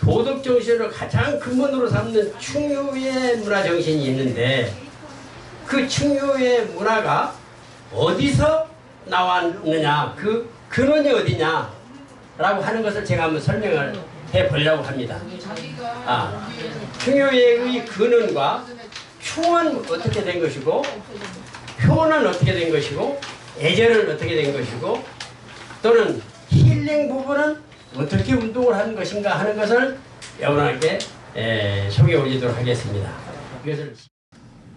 도덕 정신을 가장 근본으로 삼는 충효의 문화 정신이 있는데 그 충효의 문화가 어디서 나왔느냐, 그 근원이 어디냐 라고 하는 것을 제가 한번 설명을 해 보려고 합니다. 충효의 근원과 충은 어떻게 된 것이고, 효는 어떻게 된 것이고, 애절은 어떻게 된 것이고, 또는 힐링 부분은 어떻게 운동을 하는 것인가 하는 것을 여러분께 소개해 올리도록 하겠습니다. 이것을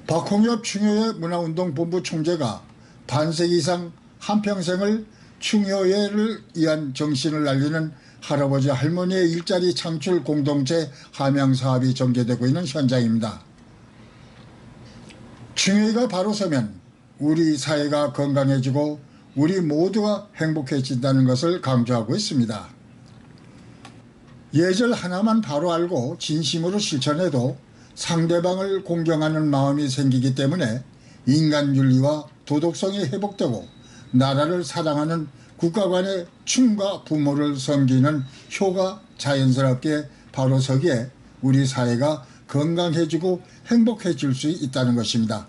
박홍엽 충효회 문화운동본부 총재가 반세기 이상 한평생을 충효회를 위한 정신을 알리는 할아버지 할머니의 일자리 창출 공동체 함양 사업이 전개되고 있는 현장입니다. 충효회가 바로 서면 우리 사회가 건강해지고 우리 모두가 행복해진다는 것을 강조하고 있습니다. 예절 하나만 바로 알고 진심으로 실천해도 상대방을 공경하는 마음이 생기기 때문에 인간윤리와 도덕성이 회복되고 나라를 사랑하는 국가 간의 충과 부모를 섬기는 효가 자연스럽게 바로 서기에 우리 사회가 건강해지고 행복해질 수 있다는 것입니다.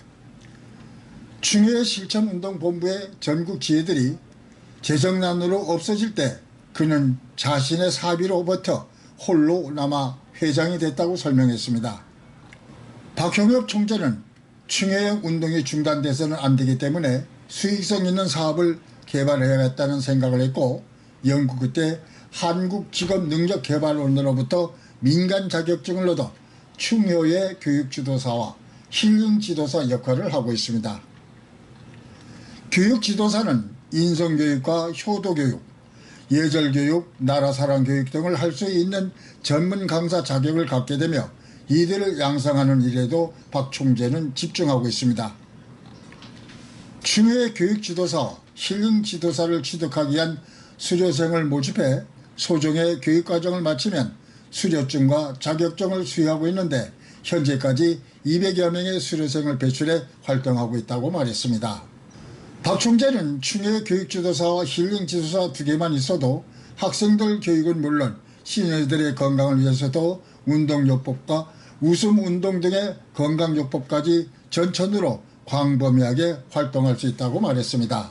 충효회 실천운동본부의 전국 지회들이 재정난으로 없어질 때 그는 자신의 사비로 버텨 홀로 남아 회장이 됐다고 설명했습니다. 박홍엽 총재는 충효회 운동이 중단돼서는 안 되기 때문에 수익성 있는 사업을 개발해야겠다는 생각을 했고, 영국 그때 한국직업능력개발원으로부터 민간 자격증을 얻어 충효회 교육지도사와 힐링지도사 역할을 하고 있습니다. 교육지도사는 인성교육과 효도교육, 예절교육, 나라사랑교육 등을 할 수 있는 전문 강사 자격을 갖게 되며 이들을 양성하는 일에도 박 총재는 집중하고 있습니다. 충효회 교육지도사, 힐링지도사를 취득하기 위한 수료생을 모집해 소정의 교육과정을 마치면 수료증과 자격증을 수여하고 있는데 현재까지 200여 명의 수료생을 배출해 활동하고 있다고 말했습니다. 박 총재는 충효회 교육지도사와 힐링지도사 2개만 있어도 학생들 교육은 물론 시니어들의 건강을 위해서도 운동요법과 웃음운동 등의 건강요법까지 전천후로 광범위하게 활동할 수 있다고 말했습니다.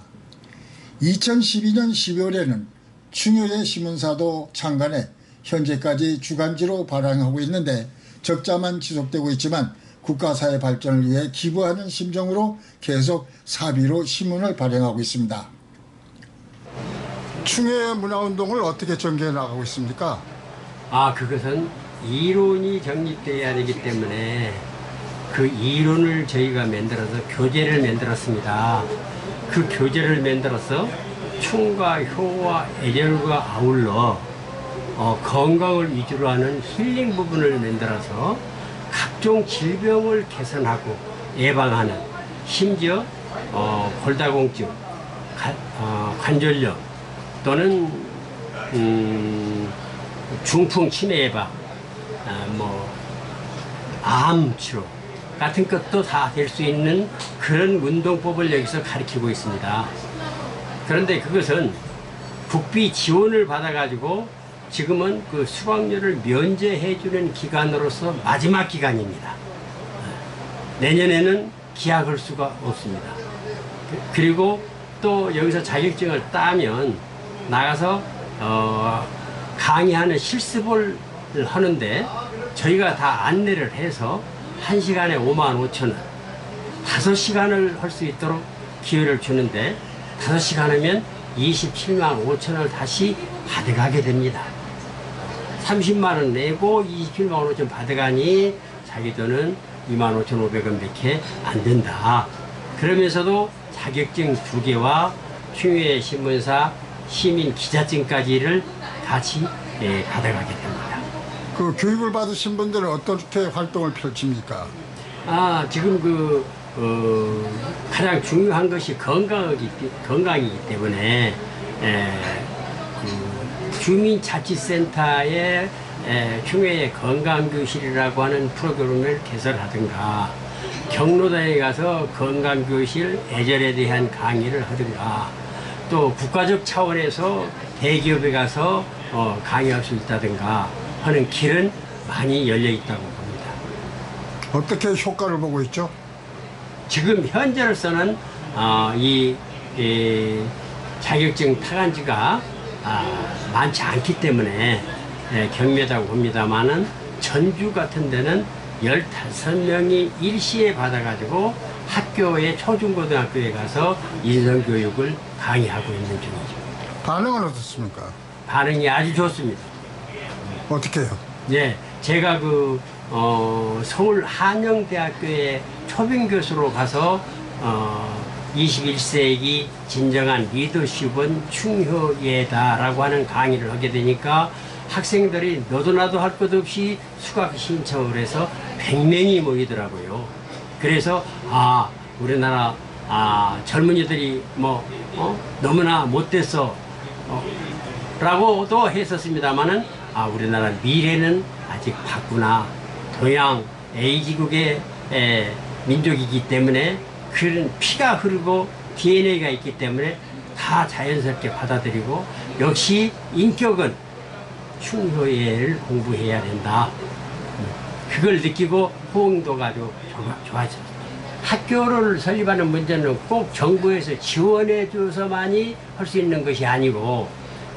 2012년 12월에는 충효회 신문사도 창간해 현재까지 주간지로 발행하고 있는데 적자만 지속되고 있지만 국가사회 발전을 위해 기부하는 심정으로 계속 사비로 신문을 발행하고 있습니다. 충효회 문화운동을 어떻게 전개해 나가고 있습니까? 그것은 이론이 정립되어야 되기 때문에 그 이론을 저희가 만들어서 교재를 만들었습니다. 그 교재를 만들어서 충과 효와 애절과 아울러 건강을 위주로 하는 힐링 부분을 만들어서 각종 질병을 개선하고 예방하는, 심지어 골다공증, 관절염 또는 중풍 치매 예방, 암 치료 같은 것도 다 될 수 있는 그런 운동법을 여기서 가르치고 있습니다. 그런데 그것은 국비 지원을 받아가지고 지금은 그 수강료를 면제해주는 기간으로서 마지막 기간입니다. 내년에는 기약할 수가 없습니다. 그리고 또 여기서 자격증을 따면 나가서 강의하는 실습을 하는데 저희가 다 안내를 해서 1시간에 55,000원, 5시간을 할 수 있도록 기회를 주는데 5시간 하면 27만 5천원을 다시 받아가게 됩니다. 30만 원 내고 27만 5천 받아가니 자기 돈은 25,500원밖에 안 된다. 그러면서도 자격증 2개와 충효회 신문사 시민 기자증까지를 같이 받아가게 됩니다. 그 교육을 받으신 분들은 어떻게 활동을 펼칩니까? 지금 가장 중요한 것이 건강이기 때문에 주민자치센터에 충효회 건강교실이라고 하는 프로그램을 개설하든가, 경로당에 가서 건강교실 애절에 대한 강의를 하든가, 또 국가적 차원에서 대기업에 가서 강의할 수 있다든가, 하는 길은 많이 열려 있다고 봅니다. 어떻게 효과를 보고 있죠? 지금 현재로서는 이 자격증 타간지가 많지 않기 때문에 경미하다고 봅니다만은 전주 같은 데는 15명이 일시에 받아가지고 학교에 초중고등학교에 가서 인성교육을 강의하고 있는 중이죠. 반응은 어떻습니까? 반응이 아주 좋습니다. 어떻게 해요? 네, 제가 서울 한영대학교에 초빙 교수로 가서 21세기 진정한 리더십은 충효예다라고 하는 강의를 하게 되니까 학생들이 너도 나도 할 것 없이 수강 신청을 해서 100명이 모이더라고요. 그래서 우리나라 젊은이들이 너무나 못됐어 라고도 했었습니다마는 우리나라 미래는 아직 밝구나. 동양 A지국의 민족이기 때문에 그런 피가 흐르고 DNA가 있기 때문에 다 자연스럽게 받아들이고 역시 인격은 충효예를 공부해야 된다. 그걸 느끼고 호응도가 아주 좋아졌습니다. 학교를 설립하는 문제는 꼭 정부에서 지원해 줘서만이 할 수 있는 것이 아니고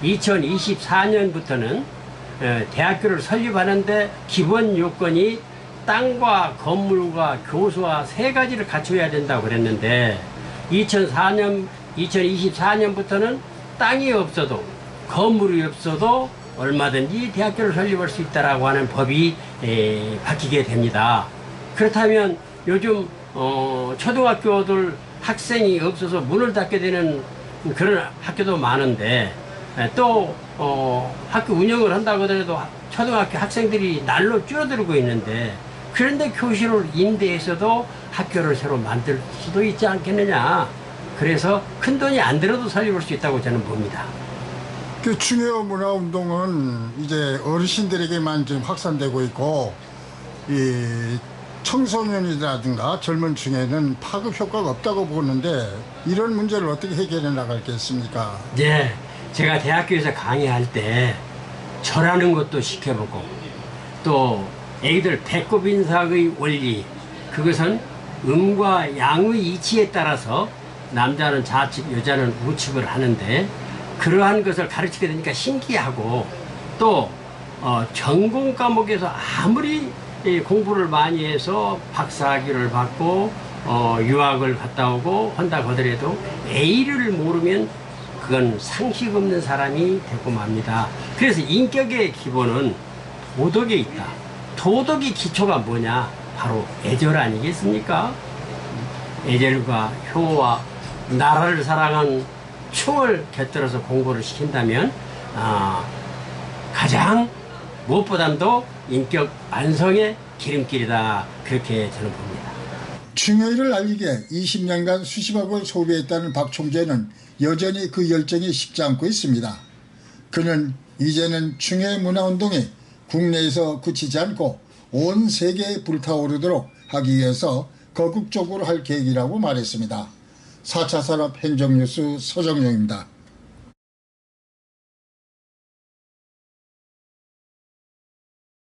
2024년부터는 대학교를 설립하는데 기본 요건이 땅과 건물과 교수와 3가지를 갖춰야 된다고 그랬는데 2024년부터는 땅이 없어도 건물이 없어도 얼마든지 대학교를 설립할 수 있다라고 하는 법이 바뀌게 됩니다. 그렇다면 요즘 초등학교들 학생이 없어서 문을 닫게 되는 그런 학교도 많은데 또 학교 운영을 한다고 하더라도 초등학교 학생들이 날로 줄어들고 있는데 그런데 교실을 임대해서도 학교를 새로 만들 수도 있지 않겠느냐. 그래서 큰 돈이 안 들어도 설립할 수 있다고 저는 봅니다. 그 충효 문화운동은 이제 어르신들에게만 지금 확산되고 있고 이 청소년이라든가 젊은 층에는 파급 효과가 없다고 보는데 이런 문제를 어떻게 해결해 나가겠습니까? 네, 제가 대학교에서 강의할 때 절하는 것도 시켜보고 또 애기들 배꼽 인사의 원리, 그것은 음과 양의 이치에 따라서 남자는 좌측, 여자는 우측을 하는데 그러한 것을 가르치게 되니까 신기하고 또 전공 과목에서 아무리 공부를 많이 해서 박사학위를 받고 유학을 갔다 오고 한다고 하더라도 A를 모르면 그건 상식 없는 사람이 되고 맙니다. 그래서 인격의 기본은 도덕에 있다. 도덕의 기초가 뭐냐? 바로 애절 아니겠습니까? 애절과 효와 나라를 사랑한 충을 곁들여서 공부를 시킨다면 가장 무엇보다도 인격 완성의 기름길이다. 그렇게 저는 봅니다. 충효를 알리기에 20년간 수십억을 소비했다는 박 총재는 여전히 그 열정이 식지 않고 있습니다. 그는 이제는 충효 문화운동이 국내에서 그치지 않고 온 세계에 불타오르도록 하기 위해서 거국적으로 할 계획이라고 말했습니다. 4차 산업 행정뉴스 서정용입니다.